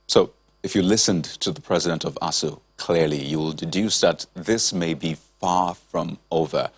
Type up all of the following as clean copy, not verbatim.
So if you listened to the president of ASUU, clearly you will deduce that this may be far from over.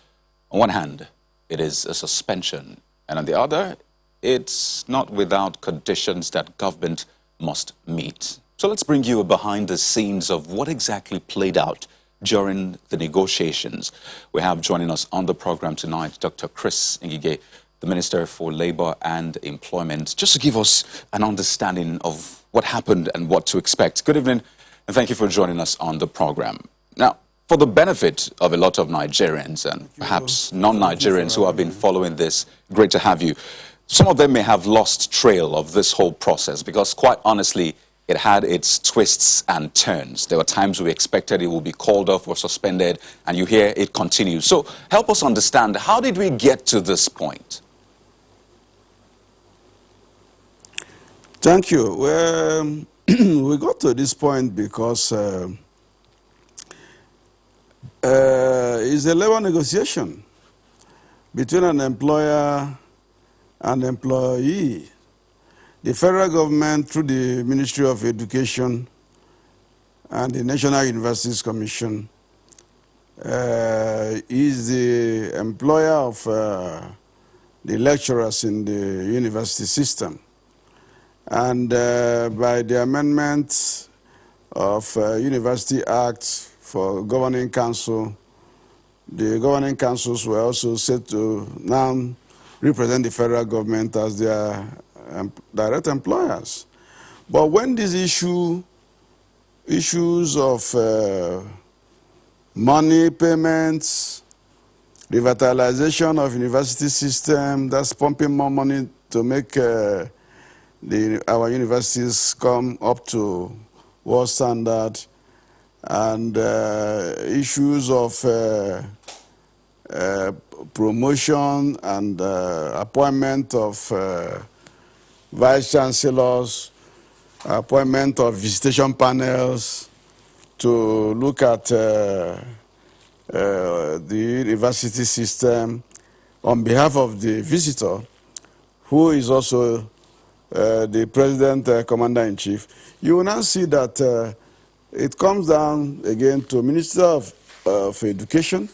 On one hand, it is a suspension, and on the other, it's not without conditions that government must meet. So let's bring you a behind the scenes of what exactly played out during the negotiations. We have joining us on the program tonight Dr. Ngige, the Minister for Labor and Employment, just to give us an understanding of what happened and what to expect. Good evening, and thank you for joining us on the program. Now, for the benefit of a lot of Nigerians and perhaps non-Nigerians who have been following this, great to have you. Some of them may have lost trail of this whole process because, quite honestly, it had its twists and turns. There were times we expected it would be called off or suspended, and you hear it continues. So help us understand, how did we get to this point? Thank you. Well, we got to this point because it's a labor negotiation between an employer and employee. The federal government, through the Ministry of Education and the National Universities Commission, is the employer of the lecturers in the university system. And by the amendment of University Act for Governing Council, the governing councils were also set to now represent the federal government as their direct employers. But when these issues of money payments, revitalization of university system, that's pumping more money to make our universities come up to world standard, and issues of promotion and appointment of vice chancellors, appointment of visitation panels to look at the university system on behalf of the visitor, who is also the president, commander-in-chief. You will now see that it comes down again to Minister of Education,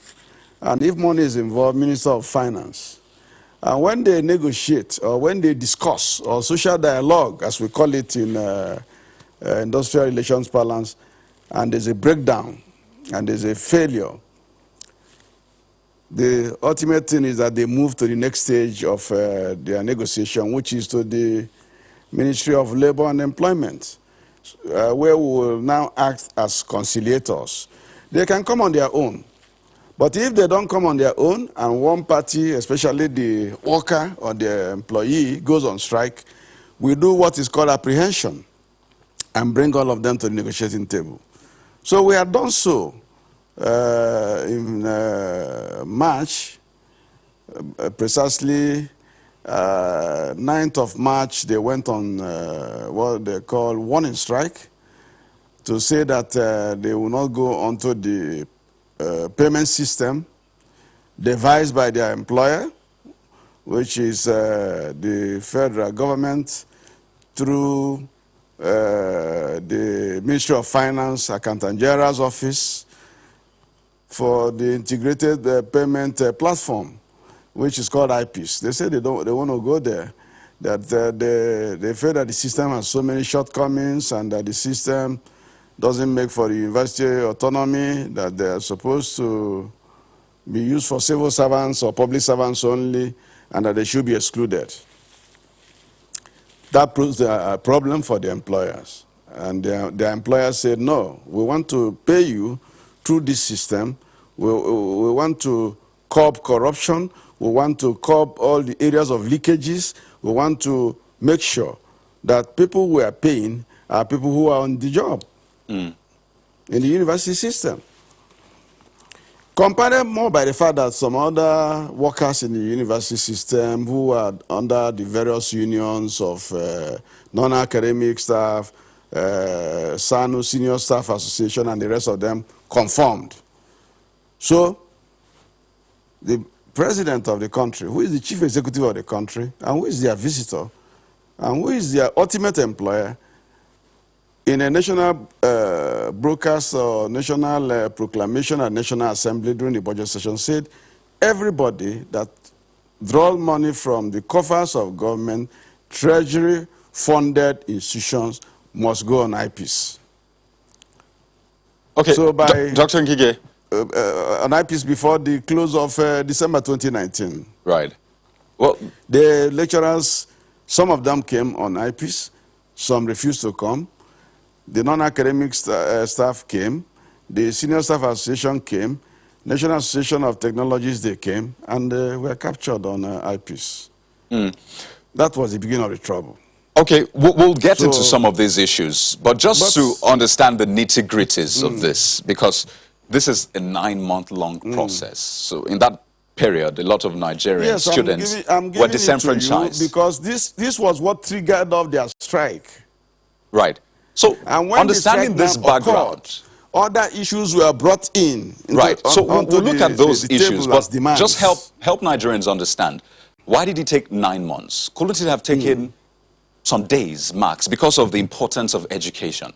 and if money is involved, Minister of Finance. And when they negotiate, or when they discuss, or social dialogue, as we call it in industrial relations parlance, and there's a breakdown, and there's a failure, the ultimate thing is that they move to the next stage of their negotiation, which is to the Ministry of Labor and Employment, where we will now act as conciliators. They can come on their own. But if they don't come on their own, and one party, especially the worker or the employee, goes on strike, we do what is called apprehension and bring all of them to the negotiating table. So we have done so in March, precisely 9th of March, they went on what they call warning strike to say that they will not go onto the payment system devised by their employer, which is the federal government through the Ministry of Finance, Accountant General's office, for the integrated payment platform, which is called IPs. They say they want to go there, that they feel that the system has so many shortcomings and that the system doesn't make for the university autonomy, that they are supposed to be used for civil servants or public servants only, and that they should be excluded. That proves a problem for the employers. And the employers said, no, we want to pay you through this system. We want to curb corruption. We want to curb all the areas of leakages. We want to make sure that people we are paying are people who are on the job in the university system. Compounded more by the fact that some other workers in the university system who are under the various unions of non-academic staff, SANU, Senior Staff Association, and the rest of them conformed. So the president of the country, who is the chief executive of the country, and who is their visitor, and who is their ultimate employer, in a national broadcast or national proclamation at National Assembly during the budget session, said everybody that draws money from the coffers of government, treasury-funded institutions must go on eyepiece. Okay, so by Dr. Ngige. An eyepiece before the close of December 2019. Right. Well, the lecturers, some of them came on eyepiece, some refused to come. The non-academic staff came. The Senior Staff Association came. National Association of Technologies, they came, and were captured on eyepiece. That was the beginning of the trouble. Okay, we'll get into some of these issues, but just to understand the nitty-gritties of this, because this is a 9-month-long process. So in that period, a lot of Nigerian students were disenfranchised. Because this was what triggered off their strike. Right. So and when understanding this background, other issues were brought in. Right. So we'll look at those issues, but just help Nigerians understand. Why did it take 9 months? Couldn't it have taken some days max because of the importance of education?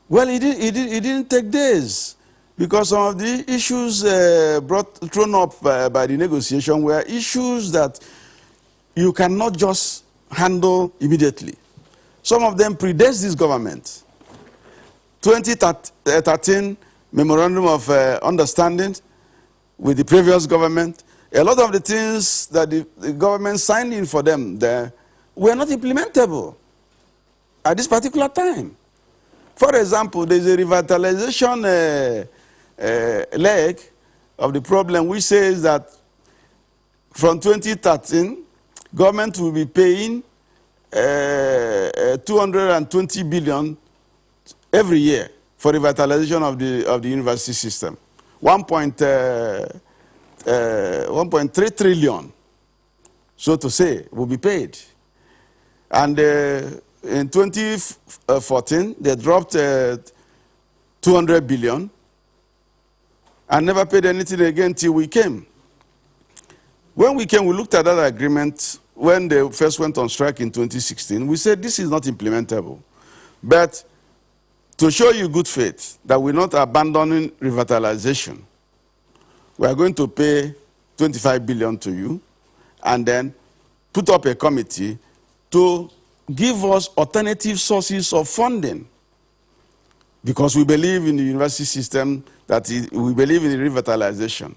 Well, it didn't take days because some of the issues thrown up by the negotiation were issues that you cannot just handle immediately. Some of them predates this government. 2013 Memorandum of Understanding with the previous government, a lot of the things that the government signed in for them there were not implementable at this particular time. For example, there's a revitalization leg of the problem which says that from 2013, government will be paying 220 billion every year for revitalization of the university system. 1.3 trillion, so to say, will be paid. And in 2014, they dropped 200 billion and never paid anything again till we came. When we came, we looked at that agreement when they first went on strike in 2016. We said this is not implementable. But to show you good faith that we're not abandoning revitalization, we are going to pay 25 billion to you and then put up a committee to give us alternative sources of funding, because we believe in the university system, we believe in the revitalization.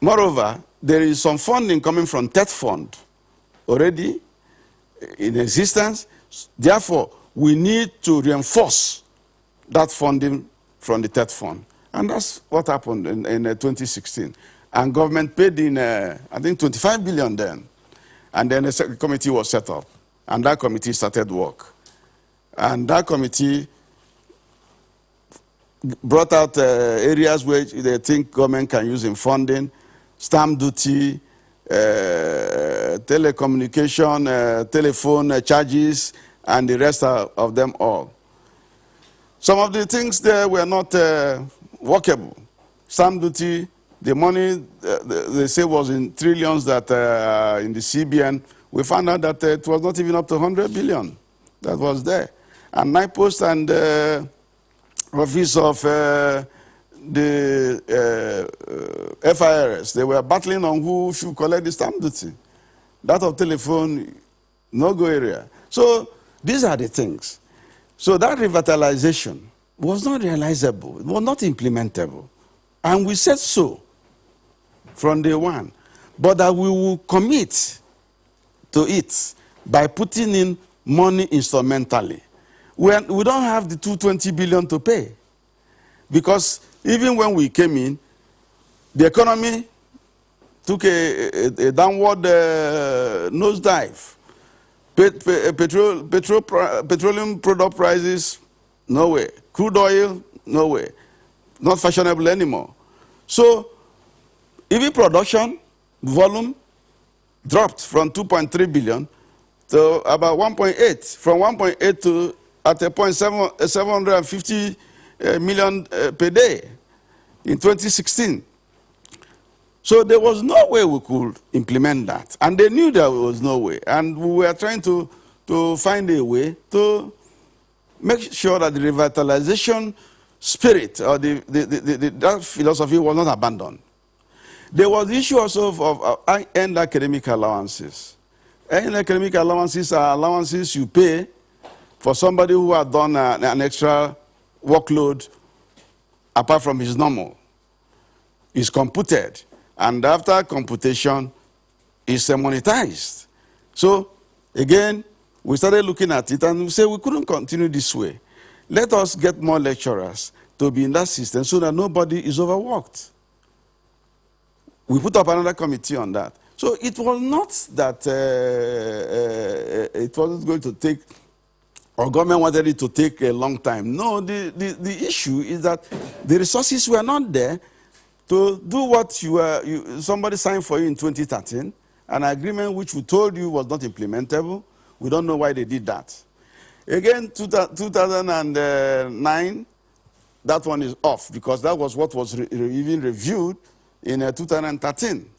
Moreover, there is some funding coming from TET Fund already in existence. Therefore, we need to reinforce that funding from the TET Fund. And that's what happened in 2016. And government paid in, I think, 25 billion then. And then a committee was set up. And that committee started work. And that committee brought out areas where they think government can use in funding: stamp duty, telecommunication, telephone charges, and the rest of them all. Some of the things there were not workable. Stamp duty, the money they say was in trillions that in the CBN, we found out that it was not even up to 100 billion that was there. And NIPOST and Office of the FIRS, they were battling on who should collect the stamp duty. That of telephone, no-go area. So these are the things. So that revitalization was not realizable, it was not implementable. And we said so from day one. But that we will commit to it by putting in money instrumentally. We don't have the 220 billion to pay. Because even when we came in, the economy took a downward nosedive. Petroleum product prices, no way. Crude oil, no way. Not fashionable anymore. So, even production volume dropped from 2.3 billion to about 1.8. From 1.8 to, at a point, 750 million per day in 2016. So there was no way we could implement that. And they knew there was no way. And we were trying to to find a way to make sure that the revitalization spirit or that philosophy was not abandoned. There was the issue also of end academic allowances. End academic allowances are allowances you pay for somebody who had done an extra workload apart from his normal. Is computed, and after computation, is monetized. So, again, we started looking at it, and we said we couldn't continue this way. Let us get more lecturers to be in that system so that nobody is overworked. We put up another committee on that. So it was not that it wasn't going to take, or government wanted it to take a long time. No, the issue is that the resources were not there to do what somebody signed for you in 2013, an agreement which we told you was not implementable. We don't know why they did that. Again, 2009, that one is off because that was what was even reviewed in 2013.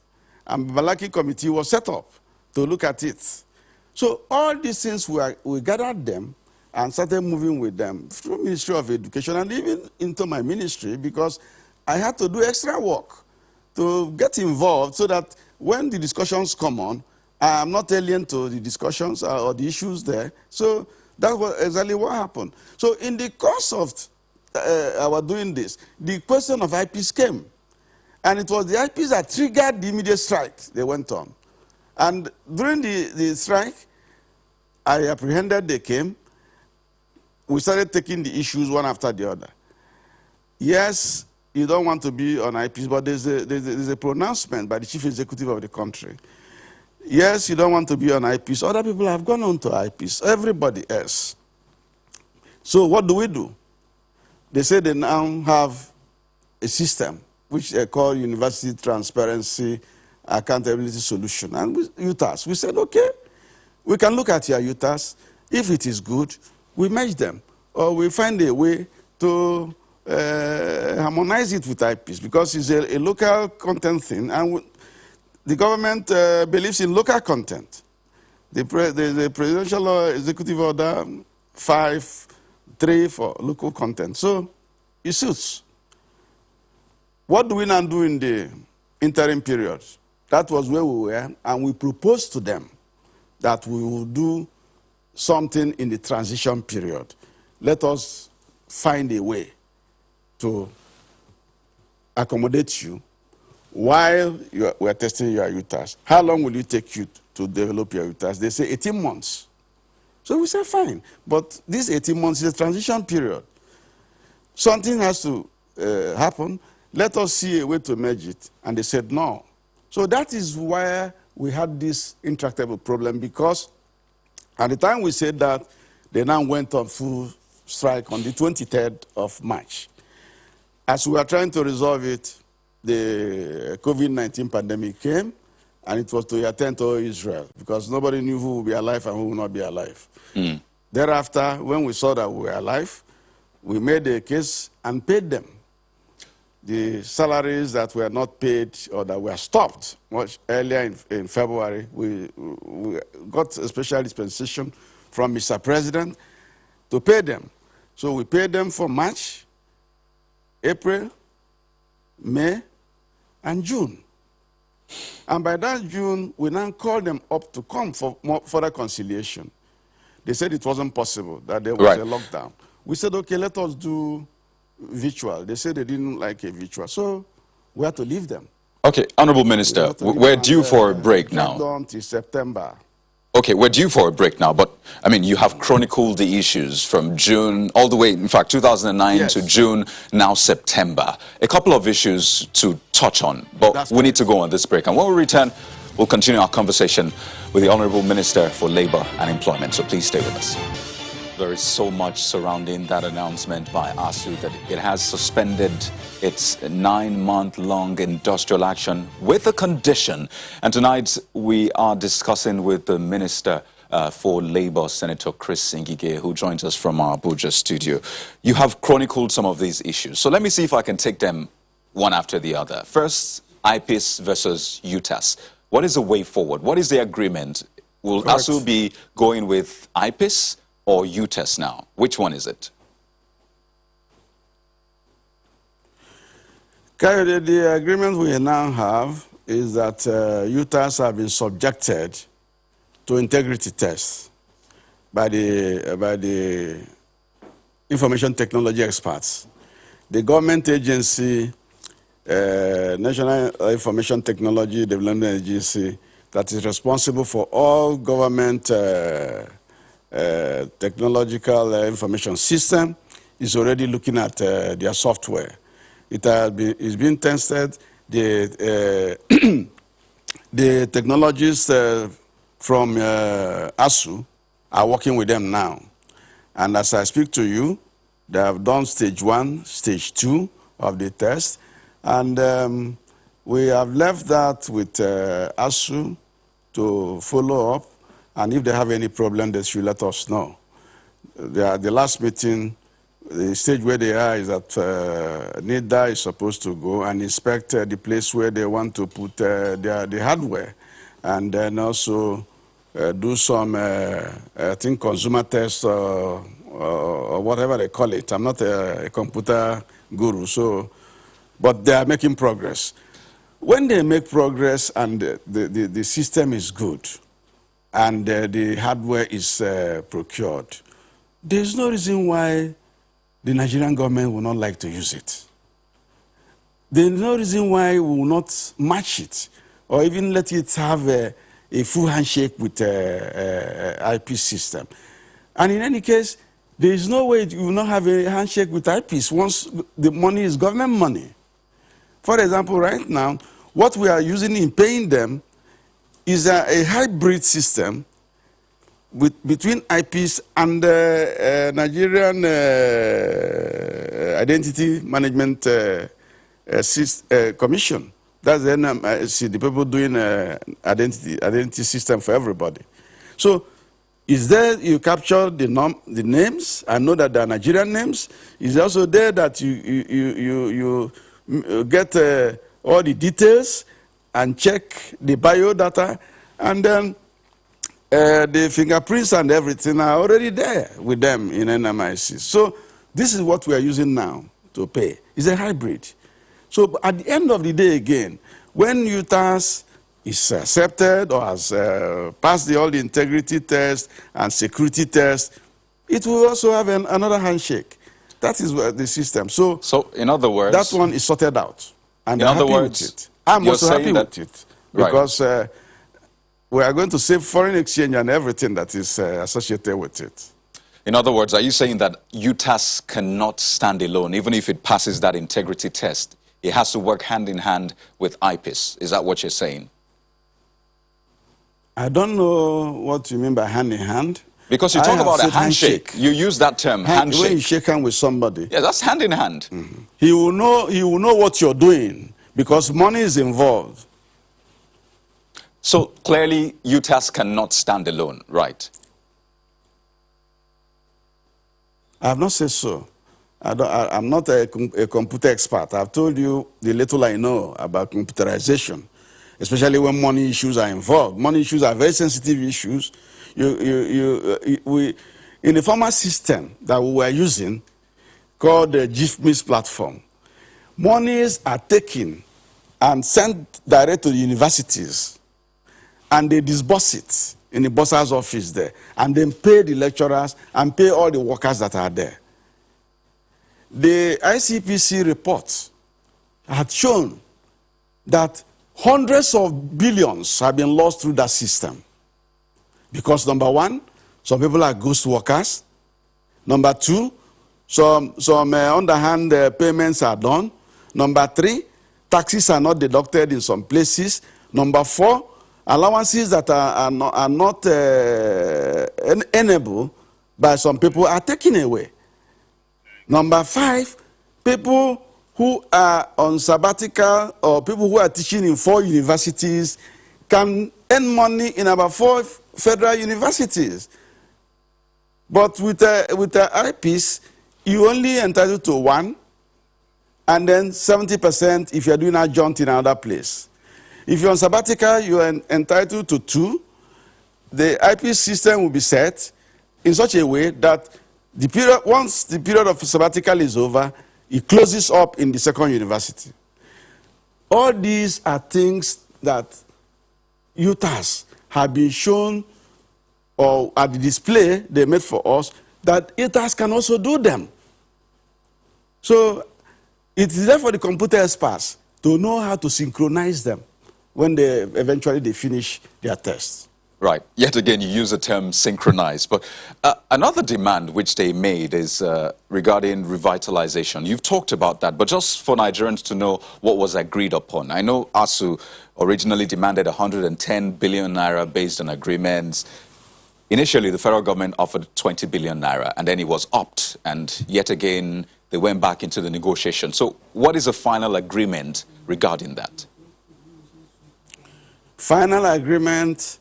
And Balaki committee was set up to look at it. So all these things, we gathered them and started moving with them through Ministry of Education and even into my ministry because I had to do extra work to get involved so that when the discussions come on, I am not alien to the discussions or the issues there. So that was exactly what happened. So in the course of our doing this, the question of IPs came. And it was the IPs that triggered the immediate strike they went on. And during the strike, I apprehended they came. We started taking the issues one after the other. Yes, you don't want to be on IPs, but there's a pronouncement by the chief executive of the country. Yes, you don't want to be on IPs. Other people have gone on to IPs, everybody else. So what do? They say they now have a system which they call University Transparency Accountability Solution. And UTAS, we said, okay, we can look at your UTAS. If it is good, we merge them. Or we find a way to harmonize it with IPs because it's a local content thing. And the government believes in local content. The Presidential Executive Order 5.3 for local content. So it suits. What do we now do in the interim period? That was where we were, and we proposed to them that we will do something in the transition period. Let us find a way to accommodate you while we are testing your UTAS. How long will it take you to develop your UTAS? They say 18 months. So we said, fine. But this 18 months is a transition period. Something has to happen. Let us see a way to merge it. And they said no. So that is why we had this intractable problem, because at the time we said that, they now went on full strike on the 23rd of March. As we were trying to resolve it, the COVID-19 pandemic came, and it was to attend to Israel, because nobody knew who would be alive and who would not be alive. Mm. Thereafter, when we saw that we were alive, we made a case and paid them. The salaries that were not paid or that were stopped much earlier in February, we got a special dispensation from Mr. President to pay them. So we paid them for March, April, May, and June. And by that June, we now called them up to come for further conciliation. They said it wasn't possible, that there was a lockdown. We said, okay, let us do virtual. They said they didn't like a virtual. So we had to leave them. Okay, Honorable Minister, we're due for a break now. Until September. Okay, we're due for a break now, but I mean, you have chronicled the issues from June all the way, in fact, 2009 to June, now September. A couple of issues to touch on, but we need to go on this break. And when we return, we'll continue our conversation with the Honorable Minister for Labor and Employment. So please stay with us. There is so much surrounding that announcement by ASUU that it has suspended its 9-month-long industrial action with a condition. And tonight we are discussing with the Minister for Labor, Senator Chris Ngige, who joins us from our Abuja studio. You have chronicled some of these issues. So let me see if I can take them one after the other. First, IPIS versus UTAS. What is the way forward? What is the agreement Will Correct. ASUU be going with IPIS or UTES now? Which one is it? The agreement we now have is that UTAS have been subjected to integrity tests by the information technology experts. The government agency, National Information Technology Development Agency, that is responsible for all government technological information system, is already looking at their software. It's been tested. The technologists from ASUU are working with them now. And as I speak to you, they have done stage 1, stage 2 of the test. And we have left that with ASUU to follow up. And if they have any problem, they should let us know. The last meeting, the stage where they are is that NIDA is supposed to go and inspect the place where they want to put the hardware. And then also do some, I think, consumer tests or whatever they call it. I'm not a computer guru, but they are making progress. When they make progress and the system is good and the hardware is procured, there's no reason why the Nigerian government will not like to use it. There's no reason why we will not match it or even let it have a full handshake with IP system. And in any case, there is no way you will not have a handshake with IPs once the money is government money. For example, right now, what we are using in paying them is a hybrid system between IPs and Nigerian Identity Management Commission. That's the NMIC, the people doing identity system for everybody. So, is there you capture the names and know that they are Nigerian names? Is also there that you get all the details and check the biodata, and then the fingerprints and everything are already there with them in NMIC. So this is what we are using now to pay. It's a hybrid. So at the end of the day again, when UTAS is accepted or has passed all the integrity test and security test, it will also have another handshake. That is the system. So in other words, that one is sorted out. And in other words, with it. I'm also happy with it. Because right. We are going to save foreign exchange and everything that is associated with it. In other words, are you saying that UTAS cannot stand alone, even if it passes that integrity test? It has to work hand in hand with IPIS. Is that what you're saying? I don't know what you mean by hand in hand. Because you talk about a handshake. You use that term, handshake. When you shake hand with somebody. Yeah, that's hand in hand. Mm-hmm. He will know what you're doing because money is involved. So clearly, UTAS cannot stand alone, right? I have not said so. I'm not a computer expert. I've told you the little I know about computerization, especially when money issues are involved. Money issues are very sensitive issues. In the former system that we were using, called the GIFMIS platform, monies are taken and sent direct to the universities, and they disburse it in the bursar's office there, and then pay the lecturers and pay all the workers that are there. The ICPC report had shown that hundreds of billions have been lost through that system. Because number one, some people are ghost workers. Number two, some underhand payments are done. Number three, taxes are not deducted in some places. Number four, allowances that are not enabled by some people are taken away. Number five, people who are on sabbatical or people who are teaching in 4 universities can earn money in about 4 federal universities. But with the IPs, you only entitled to 1, and then 70% if you're doing adjunct in another place. If you're on sabbatical, you are entitled to 2. the IP system will be set in such a way that the period, once the period of sabbatical is over, it closes up in the second university. All these are things that UTAS have been shown, or at the display they made for us, that UTAS can also do them. So it is there for the computer experts to know how to synchronize them when they eventually finish their tests. Right. Yet again, you use the term synchronize. But another demand which they made is regarding revitalization. You've talked about that, but just for Nigerians to know what was agreed upon. I know ASUU originally demanded 110 billion naira based on agreements. Initially, the federal government offered 20 billion naira, and then it was upped. And yet again, they went back into the negotiation. So what is the final agreement regarding that? Final agreement,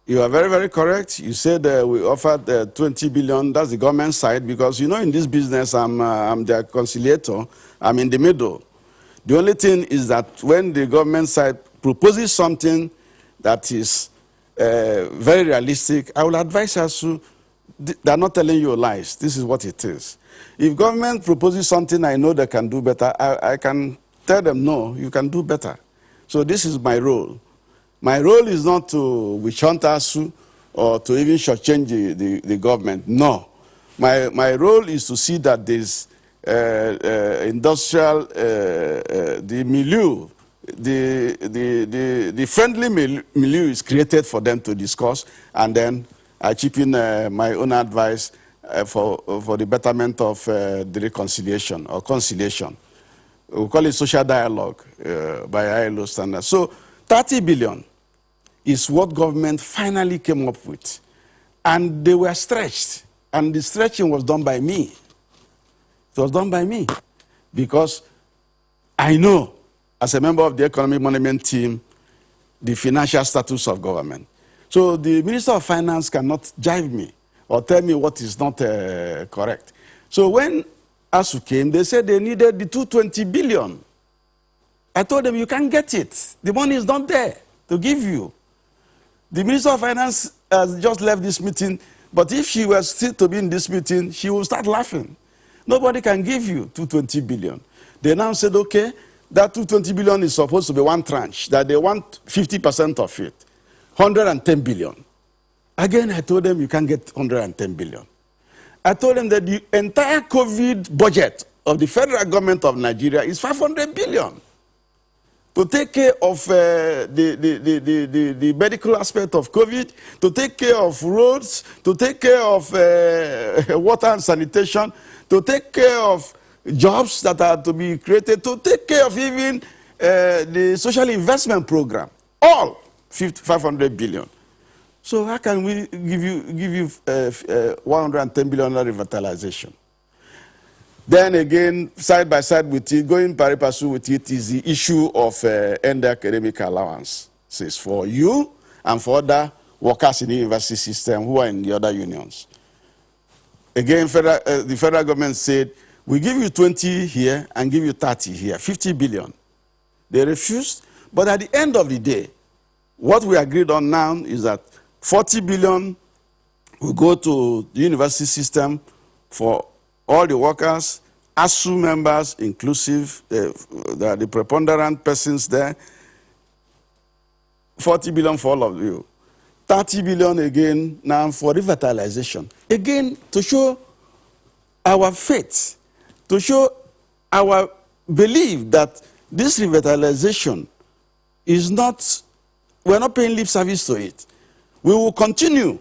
you are very, very correct. You said we offered 20 billion. That's the government side, because, you know, in this business, I'm the conciliator. I'm in the middle. The only thing is that when the government side proposes something that is very realistic, I will advise us to, they're not telling you lies. This is what it is. If government proposes something I know they can do better, I can tell them, no, you can do better. So this is my role. My role is not to witch hunt ASUU or to even shortchange the government. No. My role is to see that this industrial, the milieu, the friendly milieu is created for them to discuss, and then I chip in my own advice for the betterment of the reconciliation or conciliation. We call it social dialogue by ILO standards. So 30 billion is what government finally came up with. And they were stretched. And the stretching was done by me. It was done by me. Because I know, as a member of the Economic Management team, the financial status of government. So the Minister of Finance cannot jive me or tell me what is not correct. So when ASUU came, they said they needed the 220 billion. I told them, you can't get it. The money is not there to give you. The Minister of Finance has just left this meeting, but if she was still to be in this meeting, she will start laughing. Nobody can give you 220 billion. They now said, okay, that 220 billion is supposed to be one tranche, that they want 50% of it, 110 billion. Again, I told them, you can't get 110 billion. I told them that the entire COVID budget of the federal government of Nigeria is 500 billion. To take care of the medical aspect of COVID, to take care of roads, to take care of water and sanitation, to take care of jobs that are to be created, to take care of even the social investment program. All 500 billion. So how can we give you 110 billion revitalization? Then again, side by side with it, going pari passu with it, is the issue of end academic allowances for you and for other workers in the university system who are in the other unions. Again, the federal government said, we give you 20 here and give you 30 here, 50 billion. They refused, but at the end of the day, what we agreed on now is that 40 billion will go to the university system for all the workers, ASUU members inclusive, the preponderant persons there, 40 billion for all of you. 30 billion again now for revitalization. Again, to show our faith, to show our belief that this revitalization is not, we're not paying lip service to it. We will continue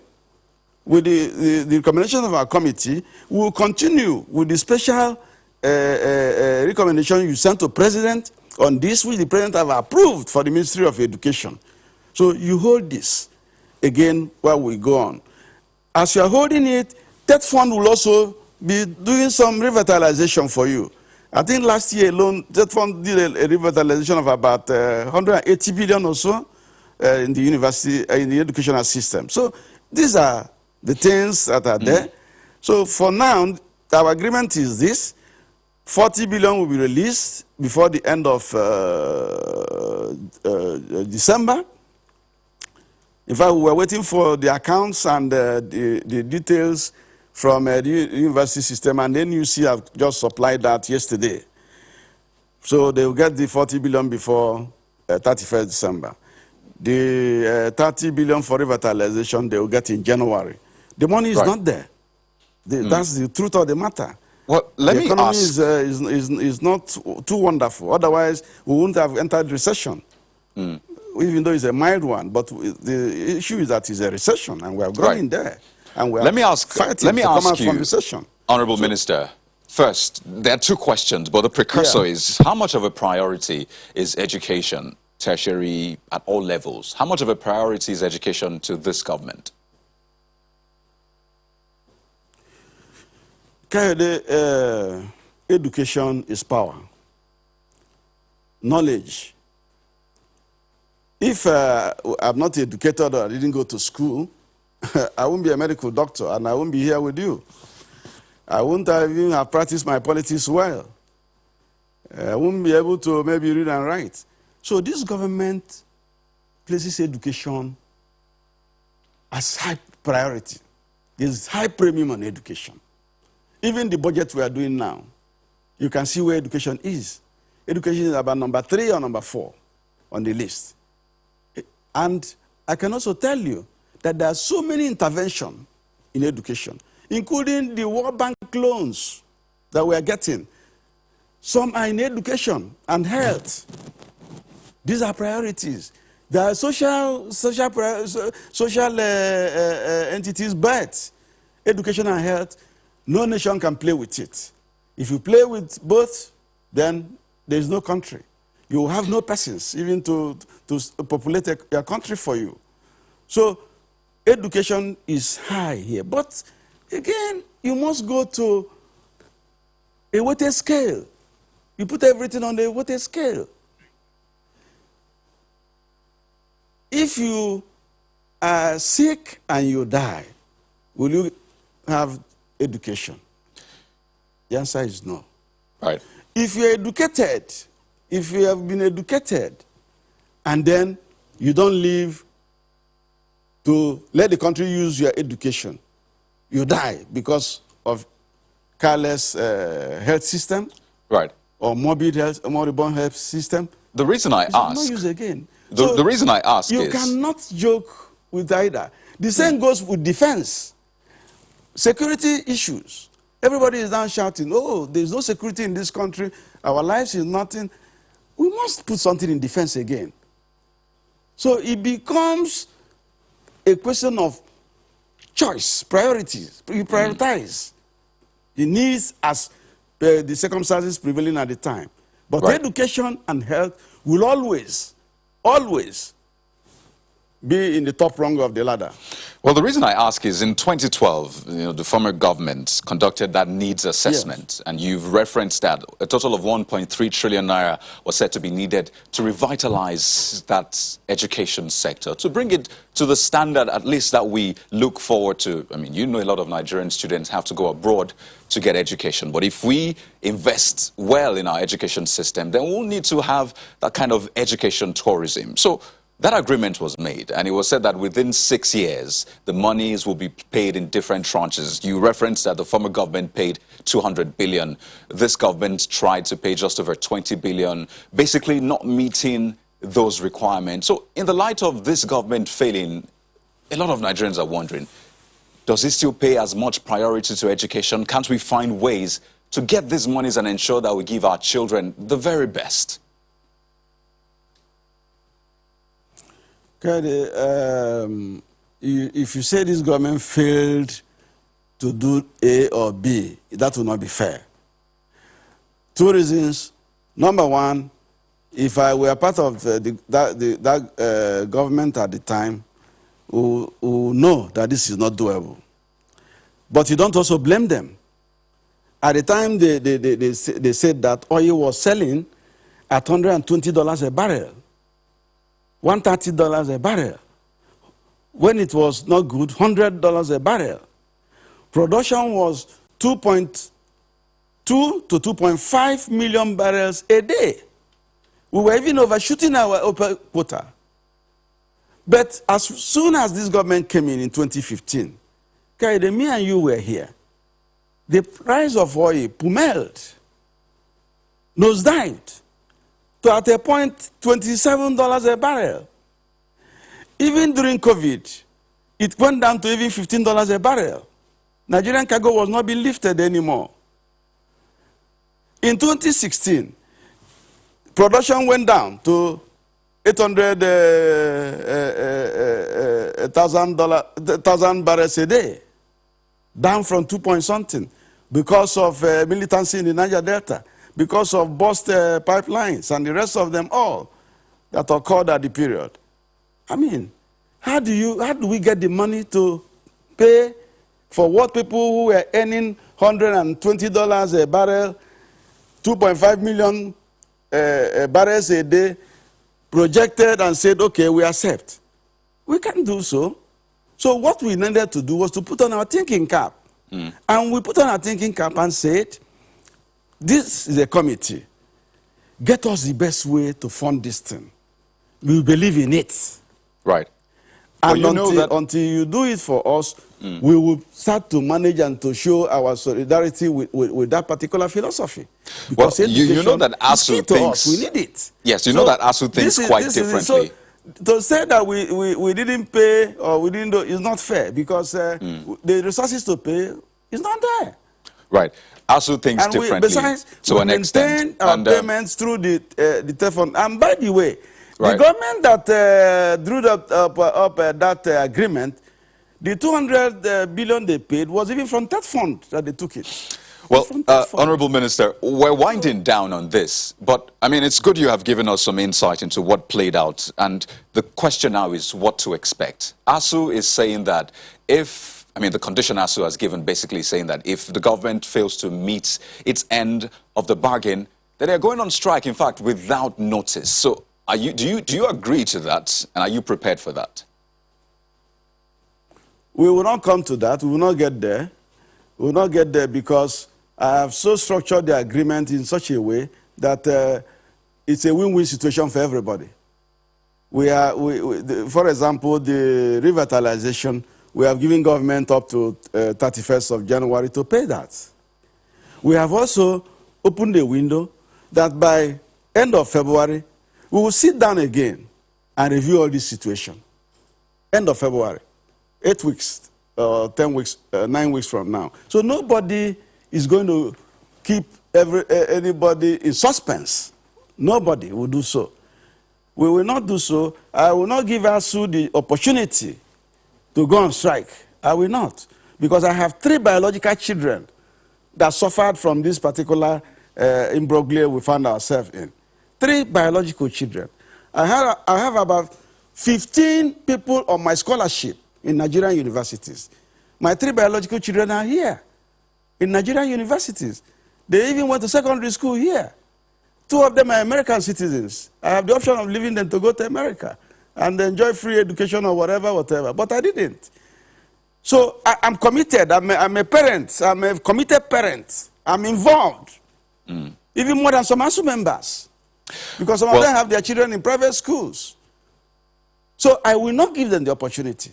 with the recommendation of our committee. We will continue with the special recommendation you sent to President on this, which the President have approved for the Ministry of Education. So you hold this again while we go on. As you are holding it, that fund will also be doing some revitalization for you. I think last year alone, that fund did a revitalization of about 180 billion or so in the university, in the educational system. So these are the things that are there. So for now, our agreement is this. 40 billion will be released before the end of December. In fact, we were waiting for the accounts and the details from the university system, and then NUC have just supplied that yesterday. So they will get the 40 billion before 31st December. The 30 billion for revitalization they will get in January. The money is not there. That's the truth of the matter. Well, let me economy ask. is not too wonderful. Otherwise, we wouldn't have entered recession, even though it's a mild one. But the issue is that it's a recession, and we have gone in there, and we are fighting to come out from recession. Honorable Minister, first, there are two questions, but the precursor is how much of a priority is education, tertiary, at all levels? How much of a priority is education to this government? Education is power. Knowledge. If I'm not educated or I didn't go to school, I won't be a medical doctor and I won't be here with you. I won't even have practiced my politics well. I won't be able to maybe read and write. So this government places education as high priority. There's high premium on education. Even the budget we are doing now, you can see where education is. Education is about number 3 or number 4 on the list. And I can also tell you that there are so many interventions in education, including the World Bank loans that we are getting. Some are in education and health. These are priorities. There are social entities, but education and health, no nation can play with it. If you play with both, then there is no country. You will have no persons even to populate a country for you. So education is high here. But again, you must go to a weighted scale. You put everything on the weighted scale. If you are sick and you die, will you have education? The answer is no. Right. If you're educated, if you have been educated, and then you don't live to let the country use your education, you die because of careless health system, right, or moribund health system. The reason I ask, not use again. The reason I ask you is, cannot joke with either. The same goes with defense. Security issues. Everybody is now shouting, oh, there's no security in this country. Our lives is nothing. We must put something in defense again. So it becomes a question of choice, priorities. You prioritize the needs as the circumstances prevailing at the time. But education and health will always be in the top rung of the ladder. Well, the reason I ask is in 2012, the former government conducted that needs assessment, and you've referenced that a total of 1.3 trillion naira was said to be needed to revitalize that education sector, to bring it to the standard at least that we look forward to. I mean, a lot of Nigerian students have to go abroad to get education, but if we invest well in our education system, then we'll need to have that kind of education tourism. So that agreement was made, and it was said that within 6 years, the monies will be paid in different tranches. You referenced that the former government paid 200 billion. This government tried to pay just over 20 billion, basically not meeting those requirements. So in the light of this government failing, a lot of Nigerians are wondering, does it still pay as much priority to education? Can't we find ways to get these monies and ensure that we give our children the very best? If you say this government failed to do A or B, that will not be fair. 2 reasons. Number one, if I were part of that government at the time, who know that this is not doable. But you don't also blame them. At the time, they said that oil was selling at $120 a barrel. $130 a barrel. When it was not good, $100 a barrel. Production was 2.2 to 2.5 million barrels a day. We were even overshooting our quota. But as soon as this government came in 2015, Kaide, me and you were here. The price of oil pummeled, nosedived, to at a point $27 a barrel. Even during COVID, it went down to even $15 a barrel. Nigerian cargo was not being lifted anymore. In 2016, production went down to 800,000 barrels a day, down from 2 point something, because of militancy in the Niger Delta, because of burst pipelines and the rest of them all that occurred at the period. I mean, how do we get the money to pay for what people who were earning $120 a barrel, 2.5 million barrels a day, projected and said, okay, we accept? We can't do so. So what we needed to do was to put on our thinking cap. And we put on our thinking cap and said, this is a committee. Get us the best way to fund this thing. We believe in it. Right. And until you do it for us, we will start to manage and to show our solidarity with that particular philosophy. Because you know that ASUU thinks... We need it. Yes, you know that ASUU thinks quite differently. To say that we didn't pay or we didn't do is not fair, because the resources to pay is not there. Right. ASUU thinks differently to an extent. Our payments through the telephone. And by the way, right, the government that drew up that agreement, the 200 billion they paid was even from that fund that they took it. Well, Honorable Minister, we're winding down on this, but I mean, it's good you have given us some insight into what played out, and the question now is what to expect. ASUU is saying that the condition ASUU has given basically saying that if the government fails to meet its end of the bargain, then they're going on strike, in fact, without notice. So do you agree to that, and are you prepared for that? We will not come to that. We will not get there. We will not get there because I have so structured the agreement in such a way that it's a win-win situation for everybody. For example, the revitalization, we have given government up to 31st of January to pay that. We have also opened a window that by end of February, we will sit down again and review all this situation. End of February, 8 weeks, 10 weeks, 9 weeks from now. So nobody is going to keep anybody in suspense. Nobody will do so. We will not do so. I will not give ASUU the opportunity to go on strike. I will not. Because I have 3 biological children that suffered from this particular imbroglio we found ourselves in. 3 biological children. I have about 15 people on my scholarship in Nigerian universities. My 3 biological children are here in Nigerian universities. They even went to secondary school here. 2 of them are American citizens. I have the option of leaving them to go to America and enjoy free education or whatever, but I didn't. So I'm committed. I'm a parent. I'm a committed parent. I'm involved, even more than some ASUU members, because some of them have their children in private schools. So I will not give them the opportunity,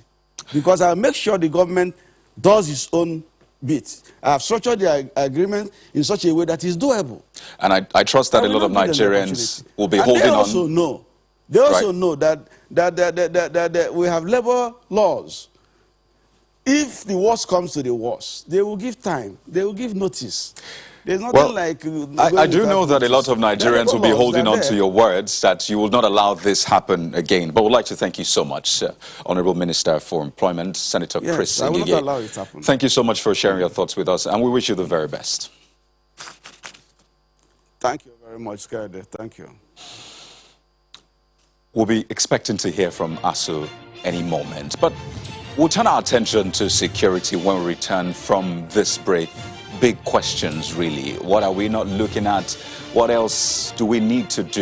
because I'll make sure the government does its own bit. I have structured the agreement in such a way that is doable. And I trust that a lot of Nigerians will be holding on. They also know that we have labor laws. If the worst comes to the worst, they will give time. They will give notice. There's nothing like... I do know that a lot of Nigerians will be holding on to your words that you will not allow this happen again. But we'd like to thank you so much, Honorable Minister for Employment, Senator Chris Ngige. I will not allow it to happen. Thank you so much for sharing your thoughts with us, and we wish you the very best. Thank you very much, Kaide. Thank you. We'll be expecting to hear from ASUU any moment, but we'll turn our attention to security when we return from this break. Big questions, really. What are we not looking at? What else do we need to do?